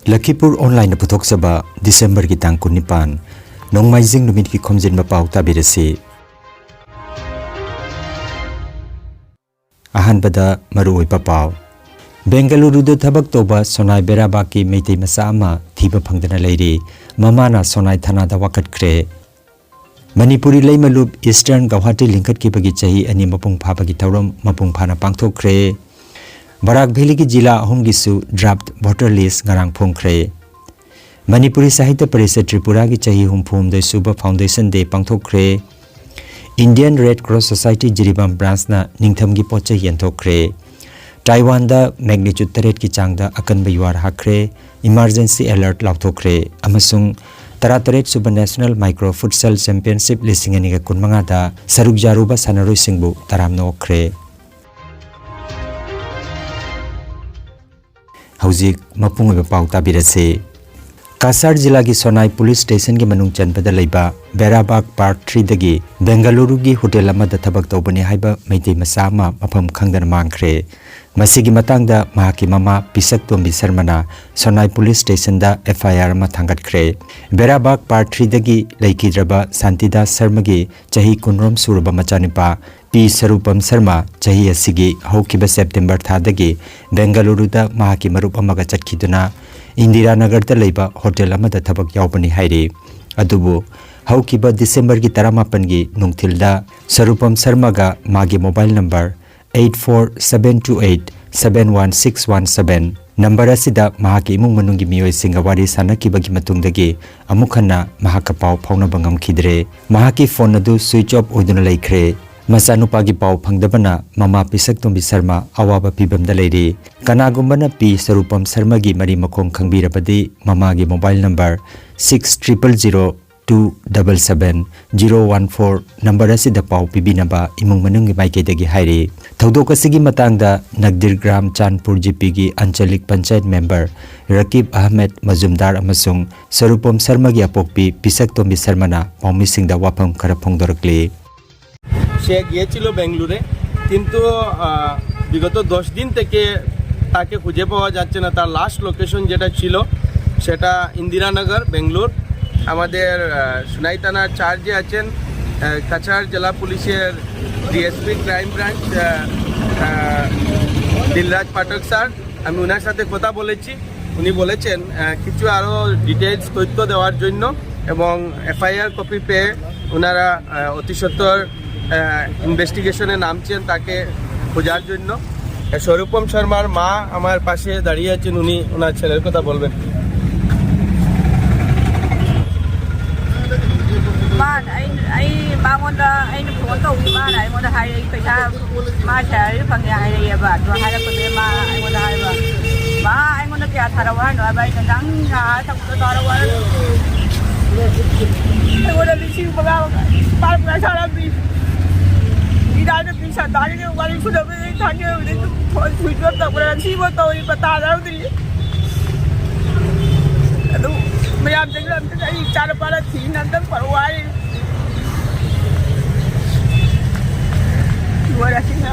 Lakhipur Online Putoksaba December ki tang kunipan Nongmaizing numit ki Khomjinba Pao tabirasi Ahanbada Marui Pao Bengaluru do thabak toba Sonai Beraba ki meitei masa ama thiba phangdana leiri mamana Sonai thana da wakat kre Manipuri leimalup Eastern Guwahati lingkat ki bagi chahi ani mapung pha bagi thauram mapung phana pangthok kre Barak Valley ki jila ahum gisu draft voter list ngarang phongkre Manipuri Sahitya Parishad Tripura ki chahi humphum de suba foundation de pangthokre Indian Red Cross Society Jiribam branch na ningtham gi poche yenthokre Taiwan da magnitude 3 ki changda akan bayuar hakre emergency alert lauthokre amasung Taratret Suba National Micro Futsal Championship lisingani ga kunmanga da saruk jaruba sanaroi singbu taramno okre Hauzik mapung oiba pau tabirase Kasar jila ki Sonai police station ki manung chanpada leiba Berabak Part 3 dagi Bengaluru gi hotel amada thabak tawbani haiba meitei masa ama mafam khangdana mangkhre masigi matangda mahaki mama Pisak Tombi Sarmana Sonai police station da FIR ma thangatkre Berabak Part 3 dagi leikidraba Santida Sarmagi chahi kunrom suraba machanipa P Sarupam Sarma chahi asigi haukiba September thadagi Bengaluru da mahaki marup amaga chatkiduna Indira Nagar da leiba hotel amada thabak yaubani hairi adubu haukiba December ki 18 gi nungthilda Sarupam Sarma ga magi mobile number 8472871617 number asida mahaki imung manungi miyoi singa wari sanaki bagi matungdagi amukhanna mahaka pau phauna bangam khidre mahaki phone adu switch off oiduna laikre Masanupa gi pau phangdabana mama Pisak Tombi Sarma awaba pibamda leiri kanagumbana P Sarupam Sarma gi mari makhong khangbirabadi mama gi mobile number 6002777014 number asida pau pibinaba imung manungi maikedagi hairi thodok asigi matangda Nagdir Gram Chanpur GP gi Anchalik Panchayat member Rakib Ahmed Mazumdar amasung Sarupam Sarma gi apokpi Pisak Tombi Sarmana paumisingda wapam khara phongdorakli সে গিয়েছিল বেঙ্গালুরে কিন্তু বিগত 10 দিন থেকে তাকে খুঁজে পাওয়া যাচ্ছে না তার লাস্ট লোকেশন যেটা ছিল সেটা ইন্দিরানগর বেঙ্গালুর আমাদের সুনাই থানার চার্জে আছেন কাছাড় জেলা পুলিশের ডিএসপি ক্রাইম ব্রাঞ্চ দিলরাজ পাঠক স্যার আমি ওনার সাথে কথা বলেছি উনি বলেছেন কিছু আরও ডিটেইলস তথ্য দেওয়ার জন্য এবং এফআইআর কপি পেয়ে ওনারা অতি সত্বর ইনভেস্টিগেশনে নামছেন তাকে খোঁজার জন্য স্বরূপম শর্মার মা আমার পাশে দাঁড়িয়ে আছেন উনি ওনার ছেলের কথা বলবেনบ้านไอ้บางวันไอ้หนุ่มคนโตอยู่บ้านไอ้คนไทยไปทำมาแชร์ฟังยาไอ้เนี่ยบ้านตัวไทยแล้วคนเดียวมาไอ้คนไทยบ้านไอ้คนที่อาทารวันหน่อยไปจะดังหาทั้งตัวทารวันไอ้คนที่ชื่อบ้านบ้านประชาชน이다는 비싸 나중에 와리 수업에 당겨 우리 부족하다고 그래 시부터 이 바다라들이 또 매암 정말 이 차를 빨아 뒤난다 바로 와이 뭐라시나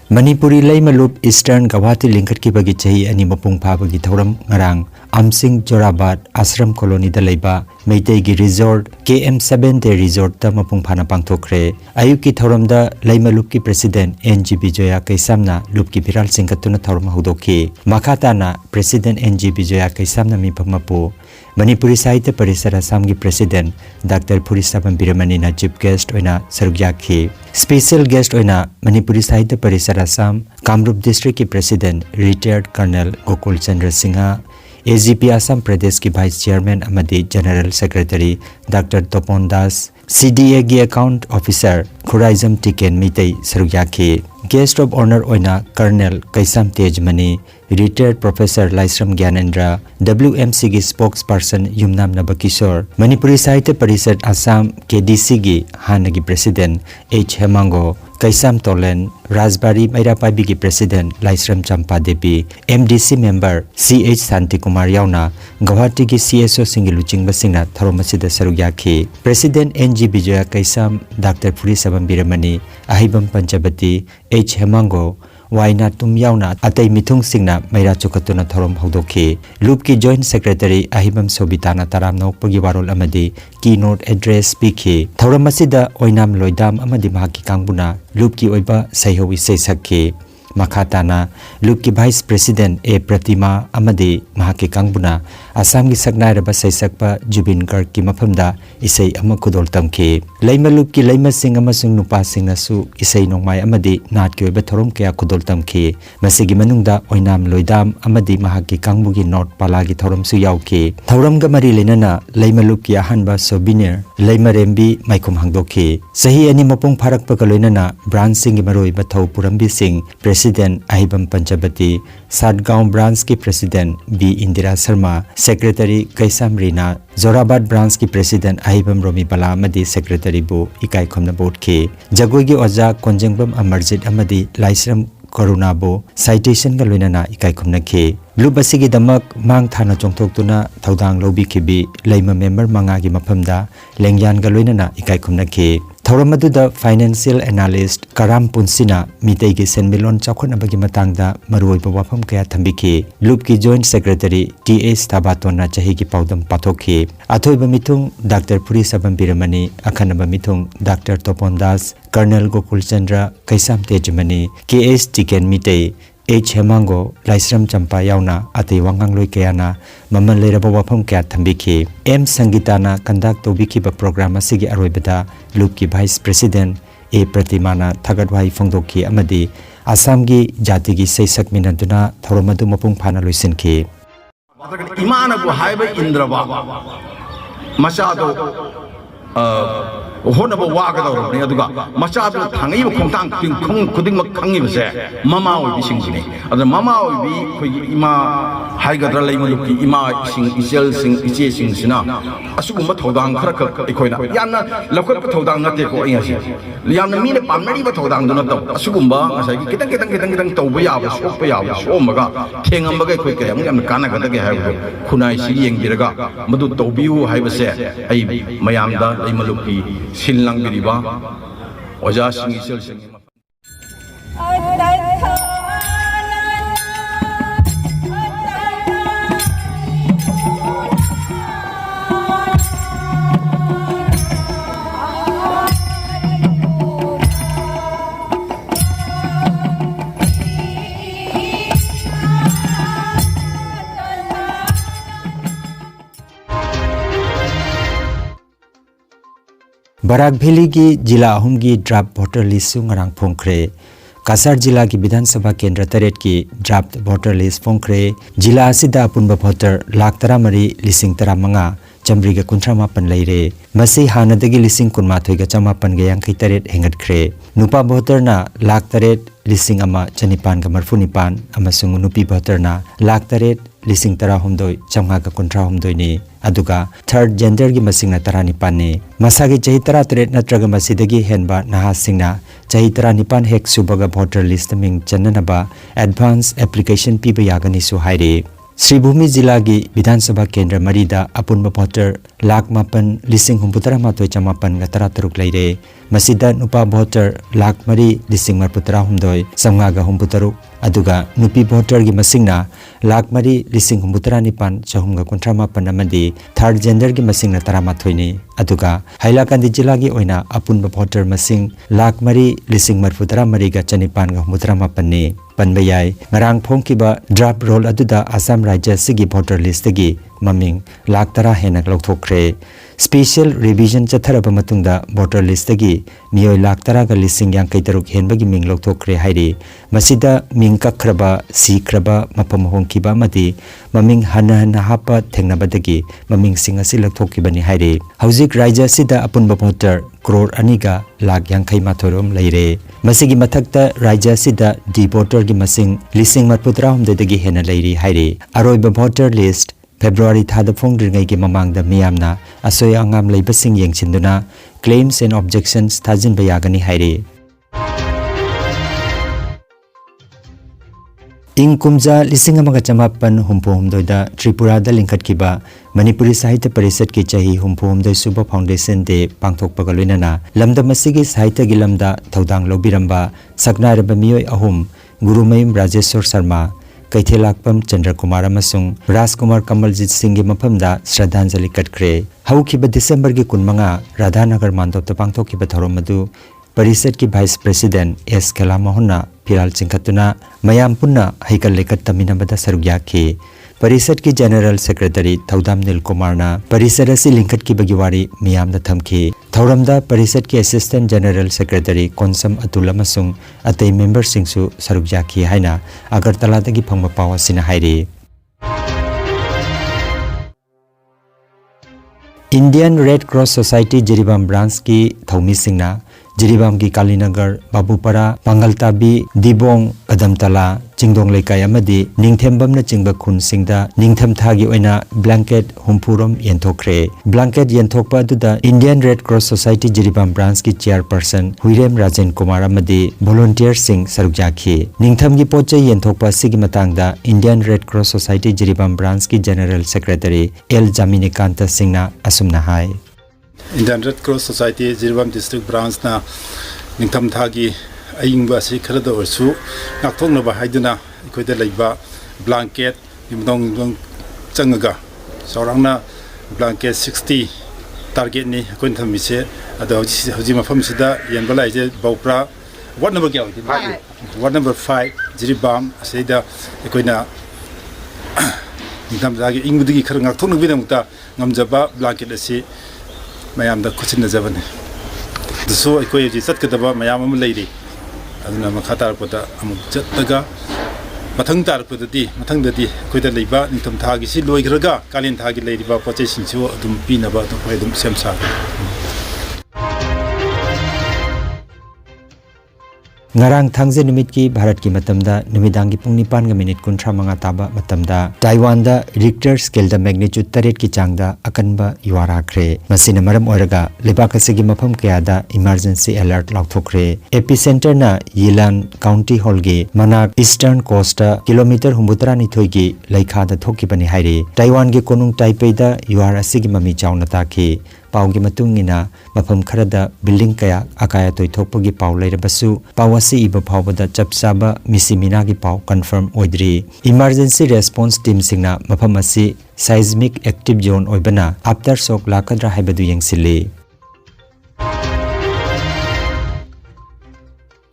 Manipuri leimalup Eastern Guwahati lingkat ki bagi chahi ani mapung pha bagi thauram ngarang Amsing Jorabad Ashram Colony da leiba meitei gi resort KM7 de resort ta mapung phana pangthokre ayuk ki thauram da leimalup ki president NG Bijoya Kaisamna lup ki viral singkatuna thauram hodokhi makhata na president NG Bijoya Kaisamna mi phamapu Manipuri Sahitya Parishad Assam ki president Dr. Purisabam Biramani na chief guest oina sarugjakhi special guest oina Manipuri Sahitya Parishad Assam Kamrup district ki president retired colonel Gokul Chandra Singha AGP Assam Pradesh ki vice chairman amadi general secretary Dr. Topon Das CDA gi account officer Khuraizam Tiken Mitei sarugjakhi guest of honor oina colonel Kaisam Tejmani retired professor Laisram Gyanendra WMC gi spokesperson Yumnam Nabakishore Manipuri Sahitya Parishad Assam KDC gi hanagi president H Hemango Kaisam Tolen Rajbari Mairapabi gi president Laisram Champa Devi MDC member CH Santi Kumar Yauna Guwahati gi CSO singilu chingba singna tharomasida sarugyakhi president NG Bijoya Kaisam Dr. Purisabam Biramani Ahibam Panchabati H Hemango वाइना तुम याउना अतै मिथुंग सिंगना मैरा चुकतुना theorem हौदोखि loop की joint secretary अहिबम सोबिताना तराम नौपगी वारोल अमदी की note address पीखि theorem असिदा ओइनाम लोइदाम अमदी महाकी कांगबुना loop की ओइबा सैहो इसे सखि मखाताना loop की vice president ए प्रतिमा अमदी महाकी कांगबुना असम की सकनायरबा सैसकपा जुबिन गर्ग की मफमदा इसै अमा खुदोल तमखि लैमा लूप की लैमा सिंग अमसुंग नुपा सिंगनासु इसै नोंमाय अमदी नाट की ओइबा थोरम कया खुदोल तमखि मसिगी मनुंगदा ओइनाम लोइदाम अमदी महाकी कांगबुगी नोट पालागी थोरमसु यावखि थोरम ग मरी लेनना लैमा लूप की अहनबा सोबिनियर लैमा रेम्बी माइकुम हांगदोखि सही अनि मपुंग फारकपा लोइनना ब्रांच सिंग मरोइबा थौ पुरमबी सिंग प्रेसिडेंट अहिबम पंचबती सातगांव ब्रांच की president B Indira Sharma secretary Kaisam Rina Jorabat branch की प्रेसिडेंट अहिबम रोमी बला अमदी सेक्रेटरी बु इकाई खोमना बोर्ड जगोई की ओजा कोंजेंगबम अमरजित अमदी लाइसरम करुणाबो साइटेशन का लोइनना इकाई खोमनखि लूप असिगी दमक मांग थाना चोंथोक्तुना थौदांग लौबिखिबी लैमा मेंबर मंगागी मफमदा लेंग्यान का लोइनना इकाई खोमनखि थौरम अदुदा फाइनेंशियल एनालिस्ट कराम पुंसिना मितेगी सेनमिलोन चौखनबगी मतंगदा मरुइबा वाफम कया थंबिखि लूप की जॉइंट सेक्रेटरी टीएस थाबातोना चाही की पाउदम पाथोखि अथोइबा मिथुंग डॉक्टर पुरी सबम बिरमनी अखनबा मिथुंग डॉक्टर तोपनदास कर्नल गोकुल चंद्र कैसाम तेजमनी केएस टिकेन मिते एच हेमांगो लाइसरम चंपा यावना अतै वांगांग लोई कयाना ममन लेरबा वाफम कया थंबिखि एम संगीताना कंडक्ट तौबिखिबा प्रोग्राम असिगी अरोइबदा लूप की वाइस प्रेसिडेंट ए प्रतिमाना थगडवाई फोंदोखि अमदी असम की जाति की सैसक मिनदुना थौरमदु मपुंग फाना लोइसिनखि इमानबु हाइबा इंद्रबा मचादो होनब वागदौरबनी अदुगा मचादो थांगैब खोंतांग खुदिंगमक खंगिबसे ममा ओइबिसिंगने अद ममा ओइबि खोइ इमा हाइगद्रा लैमलुकी इमा सिंग इचेल सिंग इचे सिंग सिना असुगुम थौदांग खरक अखोइना याना लखत थौदांग नते को अयसे याना मीने पामनरीब थौदांग दुना तौ असुगुम ngасai kitang tौबा याबा सोपा याबा सोमगा थेंगमबगे खोइ कयम याम काना गदगे हाइबो खुनाइ सि येंगिरगा मदु तौबिउ हाइबसे अइ मयामदा लैमलुकी सिलंग बिरिबा ओजा सिंग इचेल सिंग बराक वैली की जिला अहुम की draft voter list ngarang फोंखरे Kasar जिला की विधानसभा केंद्र तरेट की ड्राफ्ट वोटर लिस्ट फोंखरे जिला असिदा अपुनबा वोटर लाख 13,35 चमरीगा 38 लेरे मसी हानदगी 19,15,58 यांखै तरेट हेंगटख्रे नुपा वोटरना लाख 13,1,949 अमसुंग नुपी वोटरना लाख 13,19,959 नि अदुगा थर्ड जेंडर की मसिंगना 19 ने मसागी चही 13 नत्रगा मसिदगी हेनबा नहासिंगना चही 19 हेक सुबगा वोटर लिस्ट मिंग चन्ननबा एडवांस एप्लीकेशन पीबा यागनी सु हाइरे श्रीभूमि जिला की विधानसभा केंद्र मरीदा अपुनबा वोटर लाख 9,19,953 लेरे मसिदा नुपा वोटर लाख 3,39,963 समगागा 63 अदुगा नुपी वोटर की मसिंगना लाख 4,19,958 अमदी थर्ड जेंडर की मसिंगना 13 ने अदुगा हाइलाकंदी जिला की ओइना अपुनबा वोटर मसिंग लाख 4,43,958 ने पनबा याय ngarang phongkiba draft roll aduda Assam राज्य सिगी वोटर लिस्ट की ममिंग लाख 10 हेनक लौथोखरे स्पेशल रिविजन चथरब मतुंगदा वोटर लिस्ट की मियोय लाख 10 का लिसिंग यांकै तरुक हेनबगी मिंग लौथोखरे हाइरे मसिदा मिंग कखरबा सीखरबा मफम होंखिबा मति ममिंग हना हापा थेंगनबदगी ममिंग सिंग असि लौथोखिबनी हाइरे हौजिक राज्य सिदा अपुनबा वोटर करोड़ 2 का लाख 58 लेरे मसिगी मथक्ता राज्य सिदा डी वोटर की मसिंग 19,43 हेना लेरी हाइरे अरोइबा वोटर लिस्ट फेब्रुआरी थादा फोंद्रिङै की ममांगदा मियामना असोय अंगाम लेबसिंग येंगचिन्दुना क्लेम्स एंड ऑब्जेक्शंस थाजिनबा यागनी हाइरे इंग कुमजा 1958 त्रिपुरा लिंखटकिबा मणिपुरी साहित्य परिषद की चाही 19 सुबह फाउंडेशन दे पांथोकपगा लोइनना लमदम असिगी साहित्य की lambda थौदांग लौबिरंबा सकनारबा मियोय अहुम Gurumayum Rajeshwar Sharma, Kaithelakpam Chandrakumar amasung Rajkumar Kamaljeet Singh gi mafamda Shraddhanjali katkre. Haukiba December gi kunmanga Radhanagar Mandopta pangthokkiba thorom adu Parisad ki Vice President S. Kelamohonna Piral Chingkhatuna Mayam Punna Haikal Lekat Taminabada saruk yakhi. Parisad ki General Secretary Thaudam Nil Kumarna Parisad asi lingkat ki bagiwari miyamda thamki. Thauramda Parisad ki Assistant General Secretary Konsam Atul amasung atay member singsu saruk yakhi haina Agartala dagi phangba paw asina hairi. Indian Red Cross Society Jiribam branch ki Thaumi Singna Jiribam ki Kalinagar Babupara Pangaltabi Dibong Adamtala Chingdong Lekai amadi Ningthembam na chingba khun singda Ningtham thagi oina blanket humpurom yenthokre. Blanket yenthokpa aduda Indian Red Cross Society Jiribam branch ki chairperson Huirem Rajen Kumar amadi volunteer sing saruk yakhi. Ningtham gi pochai yenthokpa sigi matangda Indian Red Cross Society Jiribam branch ki General Secretary L Jaminikanta Singna asumna hai. Indian Red Cross Society Jiribam District Branch na Ningtham thagi ayingba si kharada orsu ngakthokna ba haiduna ikoida leiba blanket imdong changaga saurangna blanket 60 target ni koin thamise ado hoji mafam sida yenba laije baupra ward number kya hoiti ward number 5 Jiribam seida ikoina Ningtham thagi ingudigi khar ngakthokna bidamukta ngamjaba blanket asi mayam da kuchin na jabane duso ikoi ji sat kadaba mayam am leiri aduna makhatar pota amuk jattaga mathang tar podati mathang dati koi da leiba ningtham thagi si loi graga kalin thagi leiriba poche sinchu adum pinaba to koi dum semsa Ngarang thangje numit ki Bharat ki matamda numidang gi pung 9 minute 35 taba matamda Taiwan da Richter scale da magnitude 8 ki changda akanba yuara khre masina maram oiraga lebak asigi mafam kya da emergency alert laukthokre. Epicenter na Yilan County Hall gi manak eastern coast kilometer humbutra ni thoi gi laikha da thokki bani haire. Taiwan gi konung Taipei da yuara asigi mami chawna ta ki Paugi matungina mafam kharada building kaya akaya toithokpagi paw leirabasu pawasi iba phawbada chapsaba misimina gi paw confirm oidri. Emergency response team singna mafam asi seismic active zone oibana aftershock lakadra haibadu yengsili.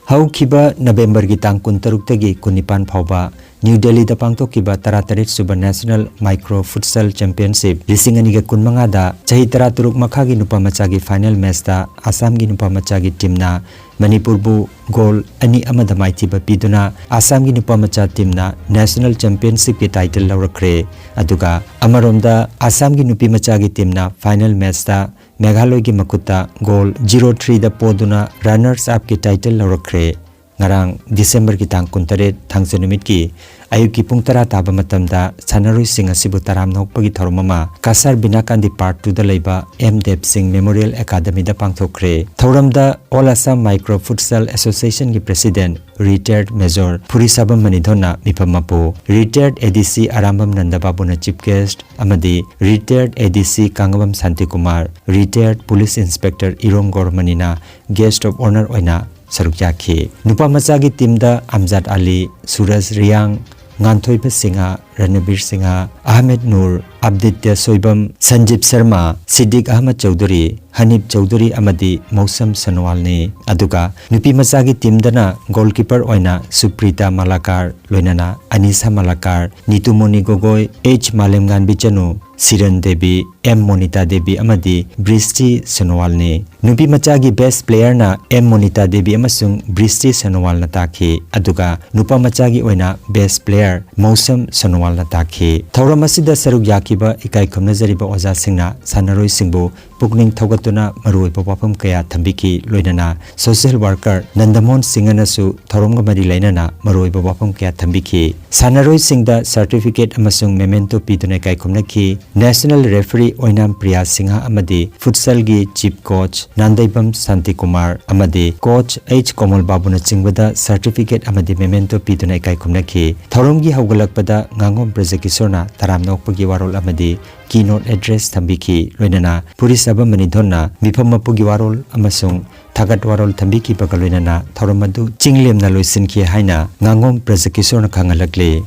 Haukiba November gi tang 13 tagi 19 phawba New Delhi da pangtokkiba 38 suba National Micro Futsal Championship lisingani ga kunmanga da chahi 33 makhagi nupa machagi final match da Assam gi nupa machagi team na Manipur bu goal ani amada maithiba piduna Assam gi nupa macha team na National Championship ki title lawrakre. Aduga amaromda Assam gi nupi machagi team na final match da Meghalaya gi makuta goal 0-3 da poduna runners up ki title lawrakre. Ngarang December ki tang 19 thangse numit ki ayuki pung 10 taba matamda sanaroi sing asibu taram nokpagi thormama Kasar Binakandi Part 2 da leiba M Dev Singh Memorial Academy da pangthokre. Thoramda All Assam Micro Futsal Association ki President Retired Major Purisabam Manidhona Mipamapo Retired ADC Arambam Nandababu na Chief Guest amadi Retired ADC Kangabam Santi Kumar Retired Police Inspector Irong Gormanina Guest of Honor oina saruk yakhi. Nupa machagi team da Amjad Ali, Suraj Riyang, Nganthoiba Singha, Ranabir Singha, Ahmed Noor, Abditya Soibam, Sanjib Sharma, Siddiq Ahmad Chowdhury, Hanif Chowdhury amadi Mausam Sanwal ne. Aduga nupi machagi team dana goalkeeper oina Suprita Malakar, loinana Anisa Malakar, Nitumoni Gogoi, H Malemgan Bichanu, Siran Devi, M Monita Devi amadi Bristi Sanwal ne. Nupi machagi best player na M Monita Devi amasung Bristi Sanwal na takhi. Aduga nupa machagi oina best player Mausam Sanwal na takhi. Thauramasida saruk yakiba ikai khomnajariba oja singna sanaroi singbu pukning thogatuna maroi popapam kaya thambiki loinana social worker Nandamon Singanasu thoromga mari lainana maroi popapam kaya thambiki. Sanaroi singda certificate amasung memento pidune kai khomnaki National Referee Oinam Priya Singha amadi futsal gi chief coach Nandaibam Santi Kumar amadi coach H Komal Babu na chingbada certificate amadi memento pidune kai khomnaki. Thoromgi haugalakpada ngangom Prajakisorna taramnokpagi warol amadi keynote address thambiki loinana Purisaba Manidhona mifam mapugi warol amasung Thagat warol thambi ki pagalwena na thoramadu chinglem na loisin ki haina ngangom Prajakishor na khangalakle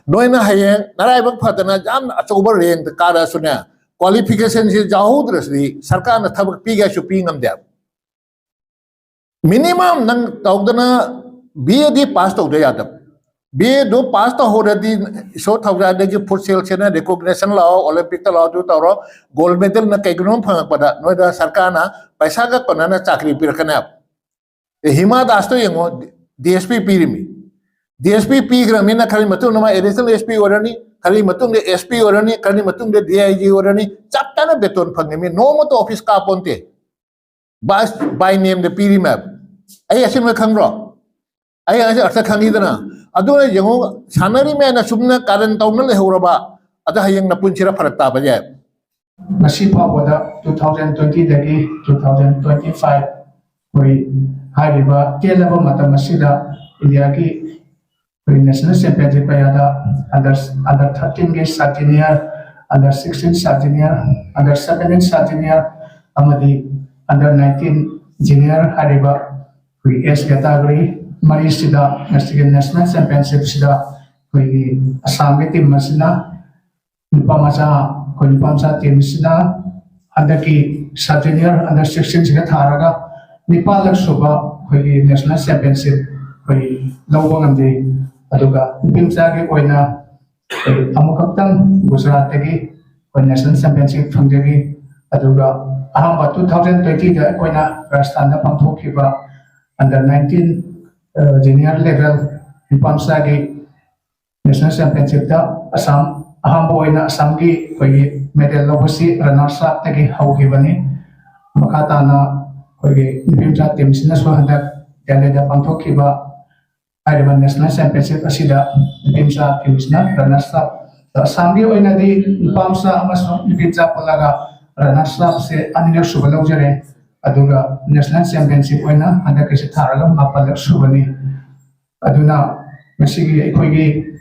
Noina hayeng narai bak phatana jam achobar reng kara sunya qualification si jahudrasli sarkar na thabak piga shopping am deb minimum nang tawdana BAD pass to yadab BA do pass to already so thawra de futsal chena recognition law Olympic law do tawro gold medal na kaignum phang pada noida sarkar na paisa ga konana chakri pirakana hima das to yengo DSP pirimi DSP P Gramina Kari Matung nama additional SP orani Kari Matung de SP orani Kari Matung de DIG orani chaptana beton pangmi no mo to office ka ponte by name the PD map ay asin me khangro ay artha khangi dana aduna yengo sanari me na sumna karan tawna le horaba ada hayang na punchira pharakta ba jae Nasi Pawada 2020 dagi 2025 koi hariba kelaba matam asida India ki National Championship under 13 ge senior, under 16 senior, under 17 senior, amadi under 19 junior hariba we S category mari sida National Championship sida we Assam team masina nipamasa ko nipamsa team sida under ki senior under 16 sida tharaga nipalak suba we National Championship we lawang amde aduga pimsagi oina amukaptang Gujarat tagi National Championship phangdagi aduga ahamba 2020 da oina Rajasthan da pangthokhiba under 19 junior level pimsagi National Championship da Assam ahamba oina Assam gi koi medal lobasi runners up tagi hawgibani makata na koi pimsa team sina so handa dale da pangthokhiba Hariban National Championship asida pimsa teamsna runners up samgi oina di pamsa amaso pimsa palaga runners up se anil subalo jare aduga National Championship oina anda kesi tharaga mapal subani aduna masigi ekhoi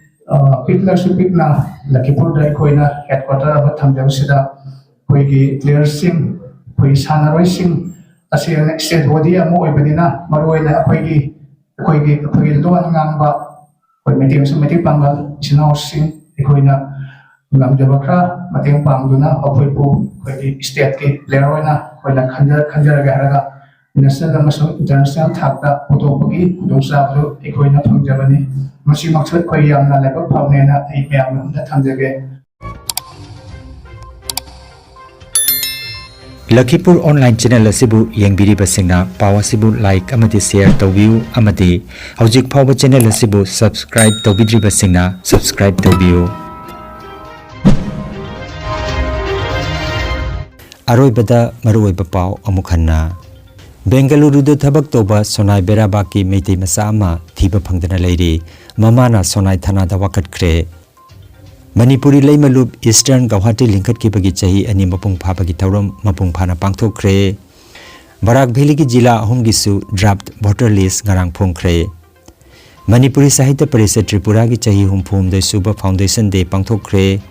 pitla supikna Lakhipur da ekhoina headquarter aba thamjau sida koi gi players sing koi sanaroi sing asian state body amo oibadina maroina koi gi doan ngangba koi meeting su meeting pangal sino sing ekoina ngam jabakra mateng pangduna apoi pu koi state ke leroina koi na khanjar ga raga national amaso international thakta putopagi dongsa bro ekoina thangjabani masi maksud koi yamna lebak phawnena ei myam na thamjage Lakhipur Online Channel asibu yengbiri basingna Pao asibu like amati share tawbiu amati hojik phawba channel asibu subscribe tawbidri basingna subscribe tawbiu Aroibada maruoiba pau amukhanna Bengaluru da thabak toba Sonai Berabaki meitei masa ama thiba phangdana leiri mamana Sonai thana da wakat khre Manipuri Laimalup Eastern Guwahati Lingkat ki bagi chahi ani mapung pha bagi thauram mapung phana pangthok khre Barak Valley ki jila ahum gisu draft voter list ngarang phong khre Manipuri Sahitya Parishad Tripura ki chahi humphum de suba foundation de pangthok khre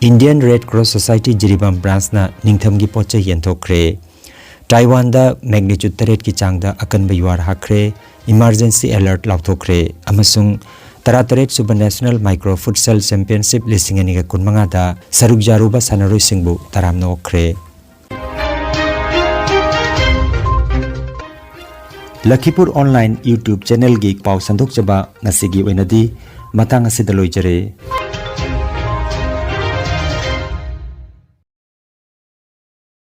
Indian Red Cross Society Jiribam branch na ningtham gi poche yenthok khre Taiwan da magnitude 3 ki changda akan bayuar hakre emergency alert lauthok khre amasung Tarateret Suba National Micro Futsal Championship lising ani kun manga da saruk jaruba sanaroi singbu taram no khre Lakhipur Online YouTube channel gi pau sandok chaba nasigi oinadi matang asidaloi jare